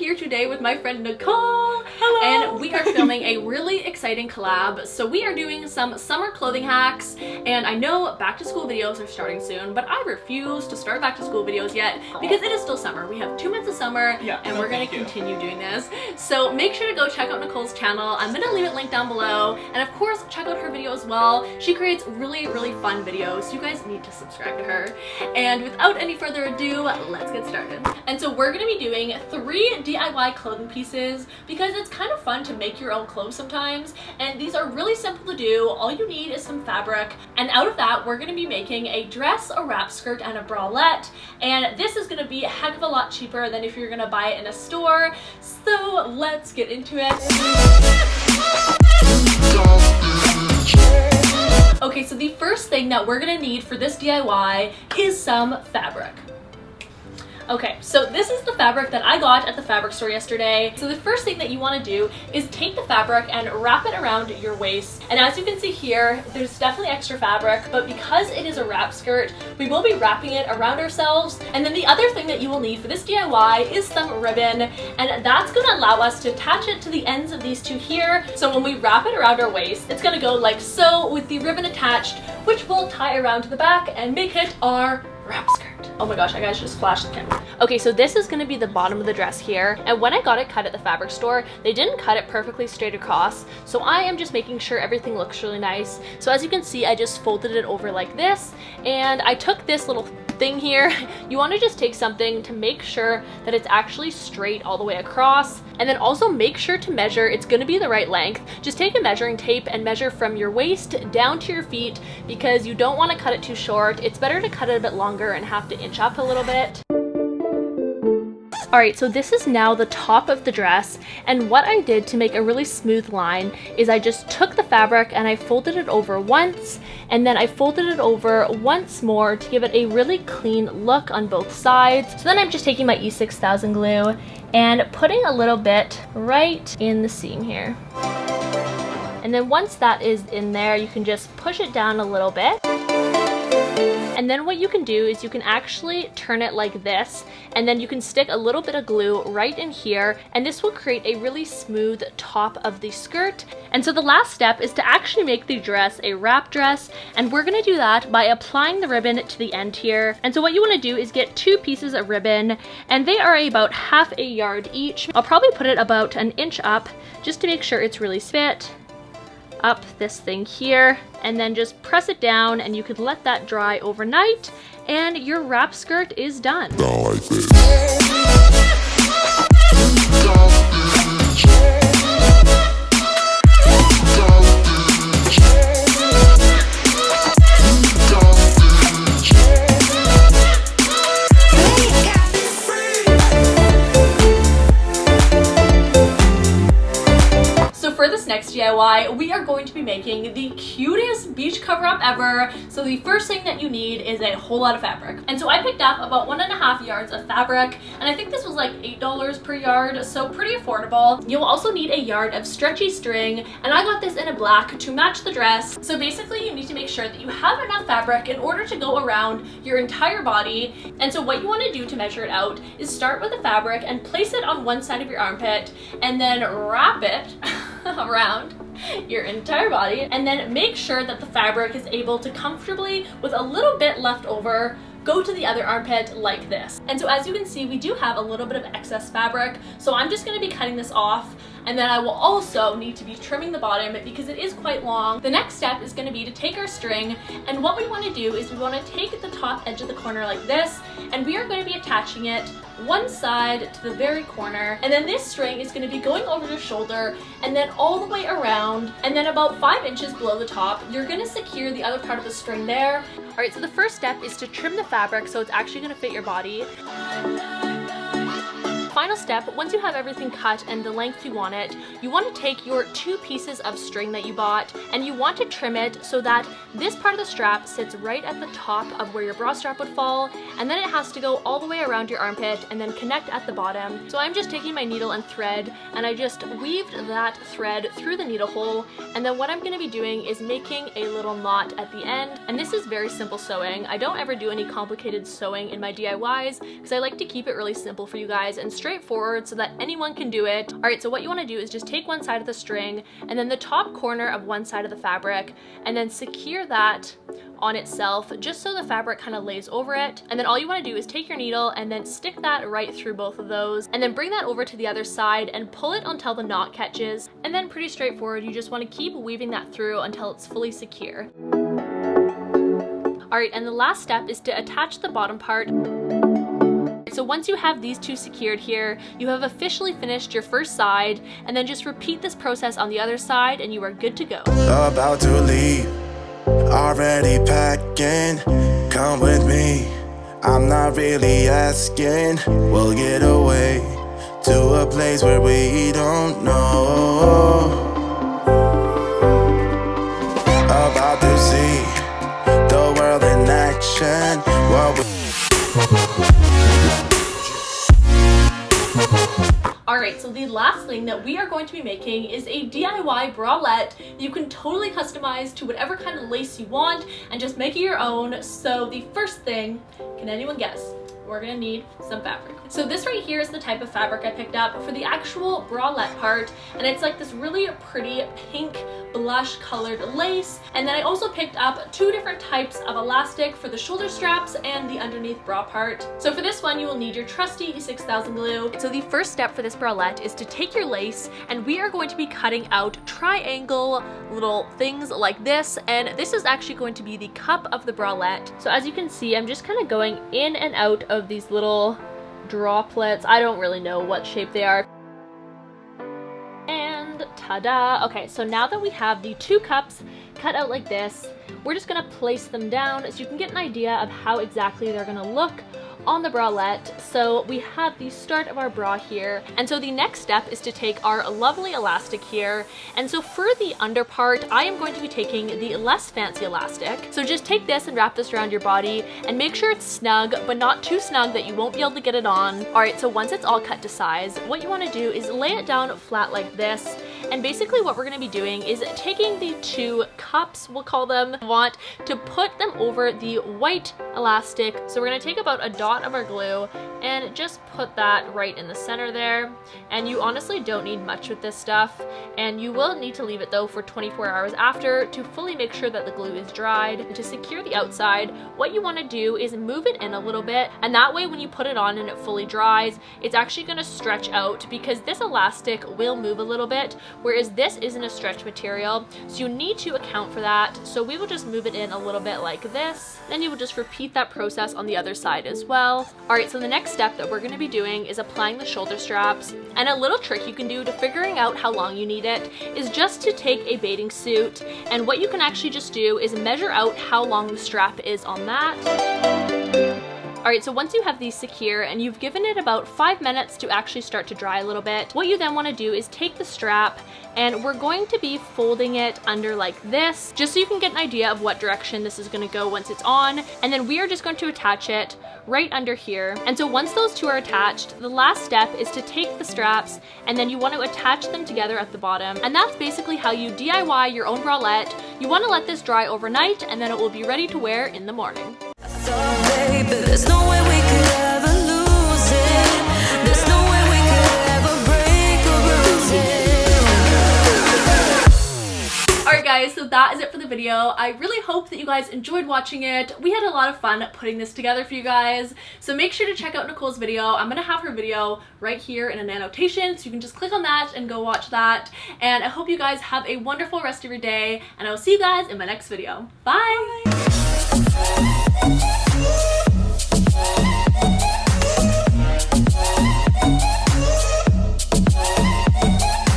here today with my friend Nicole. Hello! And we are filming a really exciting collab. So we are doing some summer clothing hacks, and I know back to school videos are starting soon, but I refuse to start back to school videos yet because it is still summer. We have 2 months of summer, and we're gonna continue doing this. So make sure to go check out Nicole's channel. I'm gonna leave it linked down below, and of course check out her video as well. She creates really fun videos. You guys need to subscribe to her. And without any further ado, let's get started. And so we're gonna be doing 3 DIY clothing pieces because it's kind of fun to make your own clothes sometimes, and these are really simple to do. All you need is some fabric, and out of that we're gonna be making a dress, a wrap skirt, and a bralette, and this is gonna be a heck of a lot cheaper than if you're gonna buy it in a store. So let's get into it. Okay, so the first thing that we're gonna need for this DIY is some fabric. Okay, so this is the fabric that I got at the fabric store yesterday. So the first thing that you want to do is take the fabric and wrap it around your waist. And as you can see here, there's definitely extra fabric, but because it is a wrap skirt, we will be wrapping it around ourselves. And then the other thing that you will need for this DIY is some ribbon, and that's going to allow us to attach it to the ends of these two here. So when we wrap it around our waist, it's going to go like so with the ribbon attached, which we'll tie around to the back and make it our wrap skirt. Oh my gosh, I guys just flashed the camera. Okay, so this is gonna be the bottom of the dress here, and when I got it cut at the fabric store, they didn't cut it perfectly straight across, so I am just making sure everything looks really nice. So as you can see, I just folded it over like this, and I took this little thing here. You want to just take something to make sure that it's actually straight all the way across, and then also make sure to measure. It's going to be the right length. Just take a measuring tape and measure from your waist down to your feet, because you don't want to cut it too short. It's better to cut it a bit longer and have to inch up a little bit. Alright, so this is now the top of the dress, and what I did to make a really smooth line is I just took the fabric and I folded it over once, and then I folded it over once more to give it a really clean look on both sides. So then I'm just taking my E6000 glue and putting a little bit right in the seam here. And then once that is in there, you can just push it down a little bit. And then what you can do is you can actually turn it like this, and then you can stick a little bit of glue right in here, and this will create a really smooth top of the skirt. And so the last step is to actually make the dress a wrap dress, and we're gonna do that by applying the ribbon to the end here. And so what you wanna do is get 2 pieces of ribbon, and they are about ½ a yard each. I'll probably put it about 1 inch up just to make sure it's really fit up this thing here, and then just press it down, and you could let that dry overnight, and your wrap skirt is done. Next DIY, we are going to be making the cutest beach cover up ever. So the first thing that you need is a whole lot of fabric. And so I picked up about 1.5 yards of fabric, and I think this was like $8 per yard, so pretty affordable. You'll also need a yard of stretchy string, and I got this in a black to match the dress. So basically you need to make sure that you have enough fabric in order to go around your entire body. And so what you want to do to measure it out is start with the fabric and place it on one side of your armpit, and then wrap it around your entire body, and then make sure that the fabric is able to comfortably, with a little bit left over, go to the other armpit like this. And so as you can see, we do have a little bit of excess fabric, so I'm just going to be cutting this off, and then I will also need to be trimming the bottom because it is quite long. The next step is going to be to take our string, and what we want to do is we want to take the top edge of the corner like this, and we are going to be attaching it one side to the very corner, and then this string is going to be going over your shoulder and then all the way around, and then about 5 inches below the top you're going to secure the other part of the string there. Alright, so the first step is to trim the fabric so it's actually going to fit your body. Final step, once you have everything cut and the length you want it, you want to take your 2 pieces of string that you bought, and you want to trim it so that this part of the strap sits right at the top of where your bra strap would fall, and then it has to go all the way around your armpit and then connect at the bottom. So I'm just taking my needle and thread, and I just weaved that thread through the needle hole, and then what I'm going to be doing is making a little knot at the end. And this is very simple sewing. I don't ever do any complicated sewing in my DIYs because I like to keep it really simple for you guys, and straight straightforward so that anyone can do it. All right, so what you want to do is just take one side of the string and then the top corner of one side of the fabric and then secure that on itself just so the fabric kind of lays over it. And then all you want to do is take your needle and then stick that right through both of those and then bring that over to the other side and pull it until the knot catches. And then pretty straightforward, you just want to keep weaving that through until it's fully secure. All right, and the last step is to attach the bottom part. So once you have these two secured here, you have officially finished your first side, and then just repeat this process on the other side and you are good to go. About to leave, already packing, come with me, I'm not really asking, we'll get away to a place where we don't know. About to see the world in action, what we Alright, so the last thing that we are going to be making is a DIY bralette that you can totally customize to whatever kind of lace you want and just make it your own. So the first thing, can anyone guess? We're gonna need some fabric. So this right here is the type of fabric I picked up for the actual bralette part, and it's like this really pretty pink blush colored lace. And then I also picked up two different types of elastic for the shoulder straps and the underneath bra part. So for this one, you will need your trusty 6000 glue. So the first step for this bralette is to take your lace, and we are going to be cutting out triangle little things like this, and this is actually going to be the cup of the bralette. So as you can see, I'm just kind of going in and out of these little droplets. I don't really know what shape they are. And ta-da! Okay, so now that we have the two cups cut out like this, we're just gonna place them down so you can get an idea of how exactly they're gonna look on the bralette. So we have the start of our bra here, and so the next step is to take our lovely elastic here. And so for the under part, I am going to be taking the less fancy elastic. So just take this and wrap this around your body and make sure it's snug, but not too snug that you won't be able to get it on. All right, so once it's all cut to size, what you want to do is lay it down flat like this. And basically what we're going to be doing is taking the two cups, we'll call them, want to put them over the white elastic. So we're going to take about a dot of our glue and just put that right in the center there. And you honestly don't need much with this stuff, and you will need to leave it though for 24 hours after to fully make sure that the glue is dried. And to secure the outside, what you want to do is move it in a little bit, and that way when you put it on and it fully dries, it's actually going to stretch out, because this elastic will move a little bit, whereas this isn't a stretch material, so you need to account for that. So we will just move it in a little bit like this, then you will just repeat that process on the other side as well. Alright, so the next step that we're going to be doing is applying the shoulder straps, and a little trick you can do to figuring out how long you need it is just to take a bathing suit, and what you can actually just do is measure out how long the strap is on that. Alright, so once you have these secure and you've given it about 5 minutes to actually start to dry a little bit, what you then want to do is take the strap, and we're going to be folding it under like this, just so you can get an idea of what direction this is going to go once it's on, and then we are just going to attach it right under here. And so once those two are attached, the last step is to take the straps and then you want to attach them together at the bottom. And that's basically how you DIY your own bralette. You want to let this dry overnight, and then it will be ready to wear in the morning. Baby, there's no way we could ever lose it. There's no way we could ever break or bruise it. Alright guys, so that is it for the video. I really hope that you guys enjoyed watching it. We had a lot of fun putting this together for you guys. So make sure to check out Nicole's video. I'm going to have her video right here in an annotation, so you can just click on that and go watch that. And I hope you guys have a wonderful rest of your day, and I will see you guys in my next video. Bye!